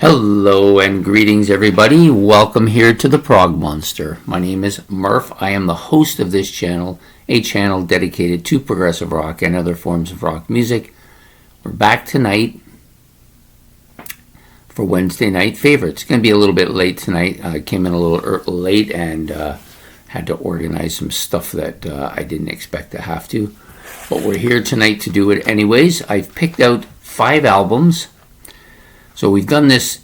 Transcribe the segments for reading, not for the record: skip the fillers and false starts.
Hello and greetings everybody. Welcome here to the Prog Monster. My name is Murph. I am the host of this channel, a channel dedicated to progressive rock and other forms of rock music. We're back tonight for Wednesday Night Favorites. It's going to be a little bit late tonight. I came in a little late and had to organize some stuff that I didn't expect to have to. But we're here tonight to do it anyways. I've picked out 5 albums. So we've done this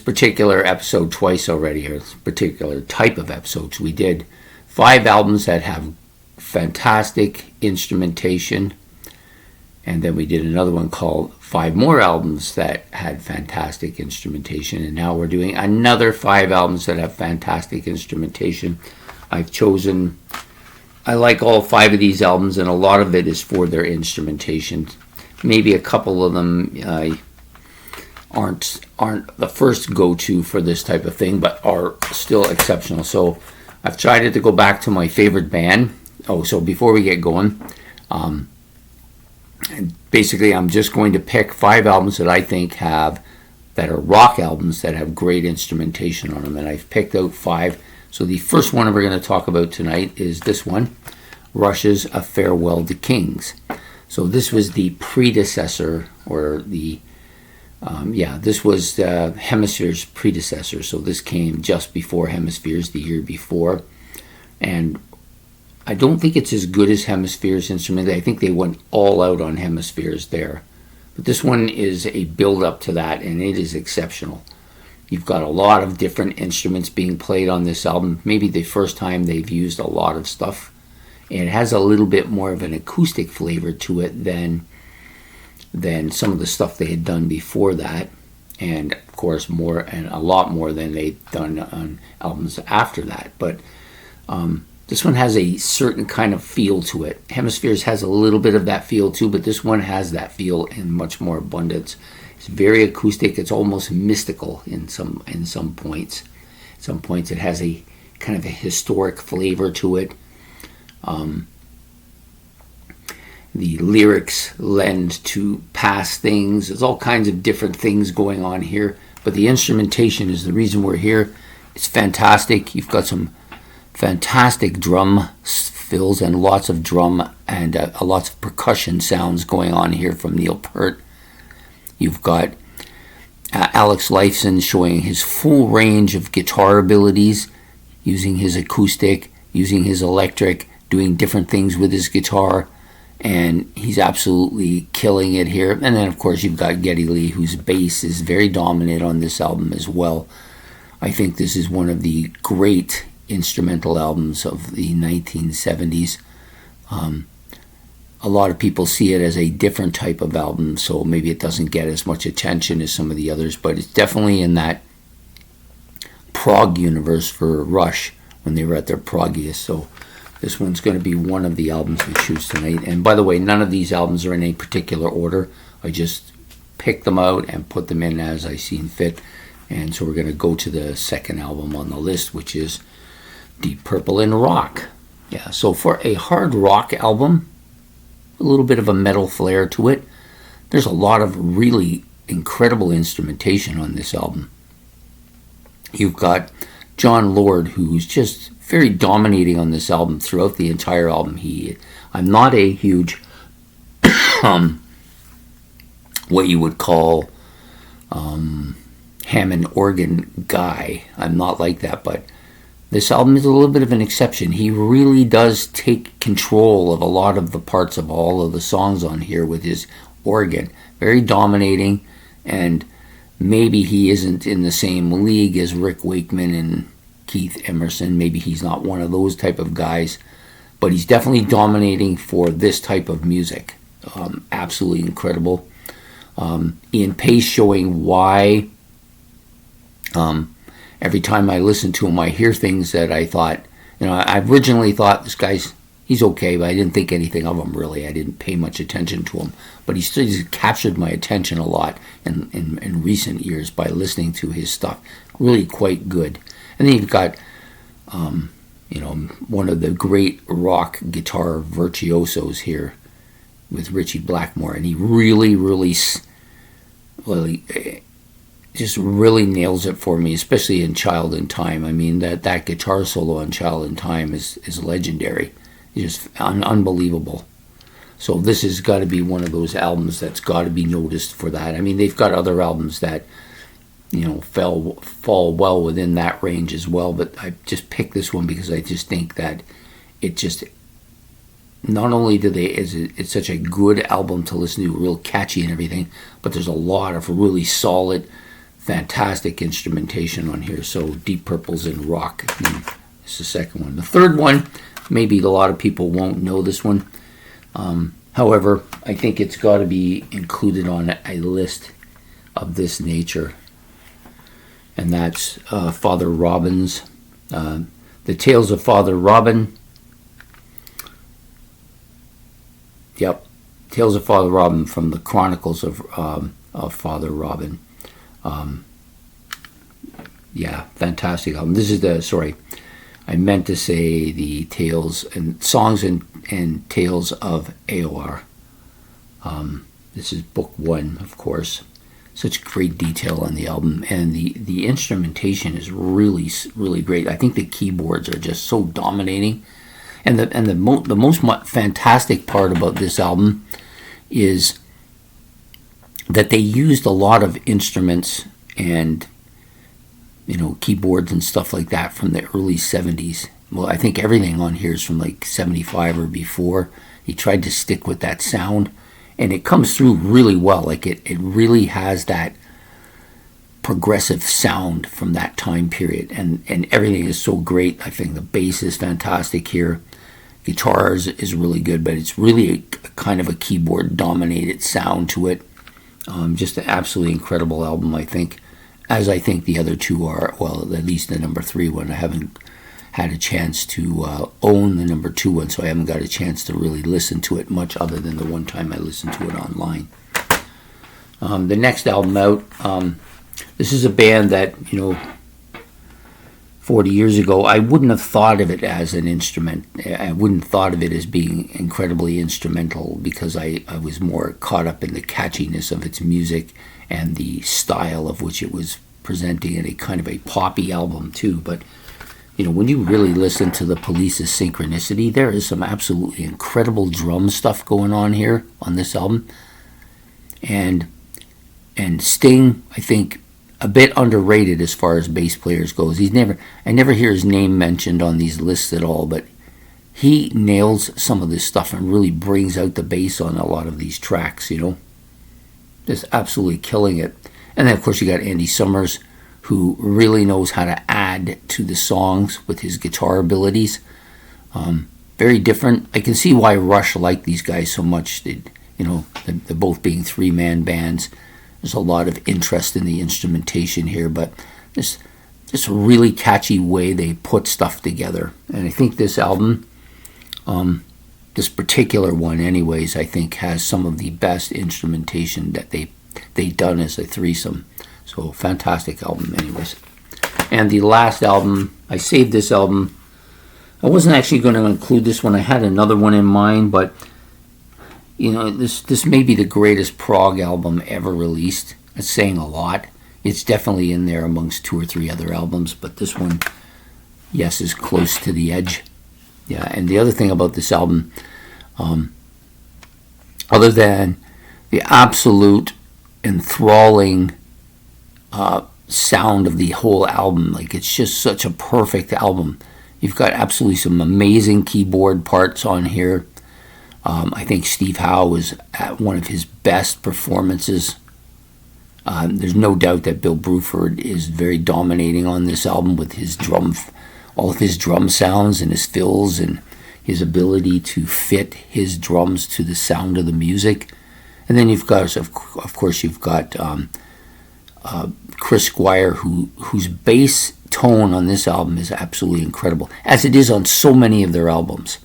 particular episode twice already, or this particular type of episodes. We did 5 albums that have fantastic instrumentation, and then we did another one called 5 more albums that had fantastic instrumentation, and now we're doing another 5 albums that have fantastic instrumentation. I like all 5 of these albums, and a lot of it is for their instrumentation. Maybe a couple of them aren't the first go-to for this type of thing, but are still exceptional. So I've tried to go back to my favorite band. So before we get going, basically I'm just going to pick 5 albums that I think that are rock albums that have great instrumentation on them, and I've picked out 5. So the first one we're going to talk about tonight is this one, Rush's A Farewell to Kings. So this was the predecessor, or this was Hemisphere's predecessor. So this came just before Hemisphere's, the year before. And I don't think it's as good as Hemisphere's instrument. I think they went all out on Hemisphere's there. But this one is a build-up to that, and it is exceptional. You've got a lot of different instruments being played on this album. Maybe the first time they've used a lot of stuff. And it has a little bit more of an acoustic flavor to it than some of the stuff they had done before that, and of course a lot more than they'd done on albums after that. But this one has a certain kind of feel to it. Hemispheres has a little bit of that feel too, but this one has that feel in much more abundance. It's very acoustic. It's almost mystical in some points. At some points it has a kind of a historic flavor to it. The lyrics lend to past things. There's all kinds of different things going on here. But the instrumentation is the reason we're here. It's fantastic. You've got some fantastic drum fills and lots of drum and lots of percussion sounds going on here from Neil Peart. You've got Alex Lifeson showing his full range of guitar abilities, using his acoustic, using his electric, doing different things with his guitar. And he's absolutely killing it here. And then, of course, you've got Geddy Lee, whose bass is very dominant on this album as well. I think this is one of the great instrumental albums of the 1970s. A lot of people see it as a different type of album, so maybe it doesn't get as much attention as some of the others, but it's definitely in that prog universe for Rush when they were at their proggiest. So this one's going to be one of the albums we choose tonight. And by the way, none of these albums are in a particular order. I just picked them out and put them in as I seen fit. And so we're going to go to the second album on the list, which is Deep Purple in Rock. Yeah, so for a hard rock album, a little bit of a metal flair to it. There's a lot of really incredible instrumentation on this album. You've got John Lord, who's just very dominating on this album throughout the entire album. I'm not a huge what you would call Hammond organ guy. I'm not like that, but this album is a little bit of an exception. He really does take control of a lot of the parts of all of the songs on here with his organ. Very dominating, and maybe he isn't in the same league as Rick Wakeman and Keith Emerson. Maybe he's not one of those type of guys, but he's definitely dominating for this type of music. Absolutely incredible. Ian Pace showing why every time I listen to him I hear things that I thought, I originally thought he's okay, but I didn't think anything of him really. I didn't pay much attention to him, but he's captured my attention a lot in recent years by listening to his stuff. Really quite good. And then you've got, one of the great rock guitar virtuosos here with Ritchie Blackmore, and he really just really nails it for me, especially in Child in Time. I mean, that guitar solo on Child in Time is legendary. It's just unbelievable. So this has got to be one of those albums that's got to be noticed for that. I mean, they've got other albums that, you know, fall well within that range as well, but I just picked this one because I just think that it just, not only it's such a good album to listen to, real catchy and everything, but there's a lot of really solid, fantastic instrumentation on here. So Deep Purple's in Rock is the second one. The third one, maybe a lot of people won't know this one. However, I think it's got to be included on a list of this nature, and that's Father Robin's, The Tales of Father Robin. Yep, Tales of Father Robin from the Chronicles of Father Robin. Yeah, fantastic album. This is I meant to say the Tales and Songs and Tales of AOR. This is book 1, of course. Such great detail on the album, and the instrumentation is really, really great. I think the keyboards are just so dominating, and the most fantastic part about this album is that they used a lot of instruments and, you know, keyboards and stuff like that from the early 70s. Well, I think everything on here is from like 75 or before. He tried to stick with that sound, and it comes through really well. Like it really has that progressive sound from that time period, and everything is so great. I think the bass is fantastic here. Guitars is really good, but it's really a kind of a keyboard dominated sound to it. Just an absolutely incredible album, I think. As I think the other two are, well, at least the number 3 one. I haven't had a chance to own the number 2 one, so I haven't got a chance to really listen to it much other than the one time I listened to it online. The next album out, this is a band that, you know, 40 years ago, I wouldn't have thought of it as an instrument. I wouldn't have thought of it as being incredibly instrumental because I was more caught up in the catchiness of its music and the style of which it was presenting, in a kind of a poppy album too. But, you know, when you really listen to the Police's Synchronicity, there is some absolutely incredible drum stuff going on here on this album. And Sting, I think, a bit underrated as far as bass players goes. I never hear his name mentioned on these lists at all, but he nails some of this stuff and really brings out the bass on a lot of these tracks, you know. Just absolutely killing it. And then, of course, you got Andy Summers, who really knows how to add to the songs with his guitar abilities. Very different. I can see why Rush liked these guys so much. They're both being 3-man bands. There's a lot of interest in the instrumentation here, but just a really catchy way they put stuff together. And I think this album, this particular one anyways, I think has some of the best instrumentation that they done as a threesome. So fantastic album anyways. And the last album, I saved this album. I wasn't actually going to include this one. I had another one in mind, but you know, this may be the greatest prog album ever released. It's saying a lot. It's definitely in there amongst 2 or 3 other albums, but this one, yes, is close to the edge. Yeah, and the other thing about this album, other than the absolute enthralling sound of the whole album, like it's just such a perfect album. You've got absolutely some amazing keyboard parts on here. I think Steve Howe was at one of his best performances. There's no doubt that Bill Bruford is very dominating on this album with his all of his drum sounds and his fills and his ability to fit his drums to the sound of the music. And then you've got, of course, you've got Chris Squire, whose bass tone on this album is absolutely incredible, as it is on so many of their albums.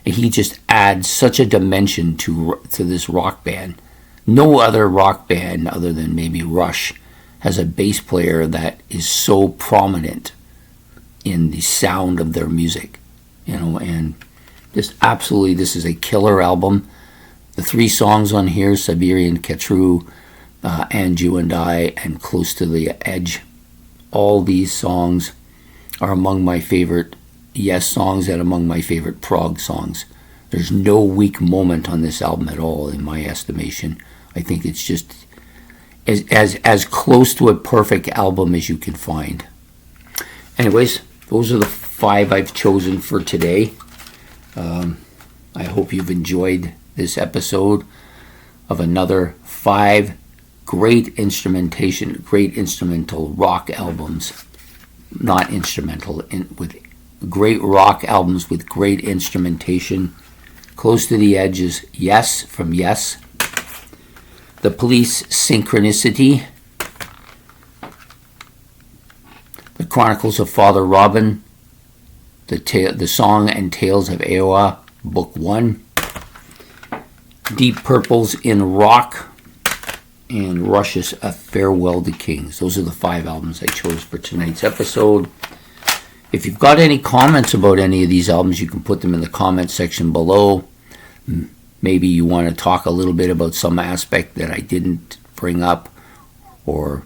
He just adds such a dimension to this rock band. No other rock band, other than maybe Rush, has a bass player that is so prominent in the sound of their music, you know. And just absolutely, this is a killer album. The 3 songs on here, Siberian Ketru, And You and I, and Close to the Edge. All these songs are among my favorite Yes songs and among my favorite prog songs. There's no weak moment on this album at all, in my estimation. I think it's just as close to a perfect album as you can find. Anyways, those are the 5 I've chosen for today. I hope you've enjoyed this episode of another 5 great instrumental rock albums. Not instrumental, with great rock albums with great instrumentation. Close to the Edge is Yes from Yes. The Police, Synchronicity. The Chronicles of Father Robin. The Song and Tales of Eowa, Book 1. Deep Purple's In Rock. And Rush's A Farewell to Kings. Those are the 5 albums I chose for tonight's episode. If you've got any comments about any of these albums, you can put them in the comment section below. Maybe you want to talk a little bit about some aspect that I didn't bring up, or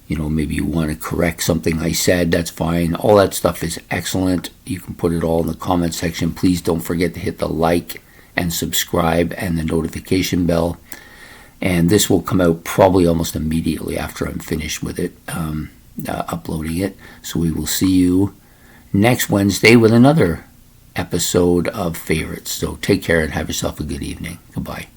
maybe you want to correct something I said. That's fine. All that stuff is excellent. You can put it all in the comment section. Please don't forget to hit the like and subscribe and the notification bell. And this will come out probably almost immediately after I'm finished with it, uploading it. So we will see you next Wednesday with another episode of Favorites. So take care and have yourself a good evening. Goodbye.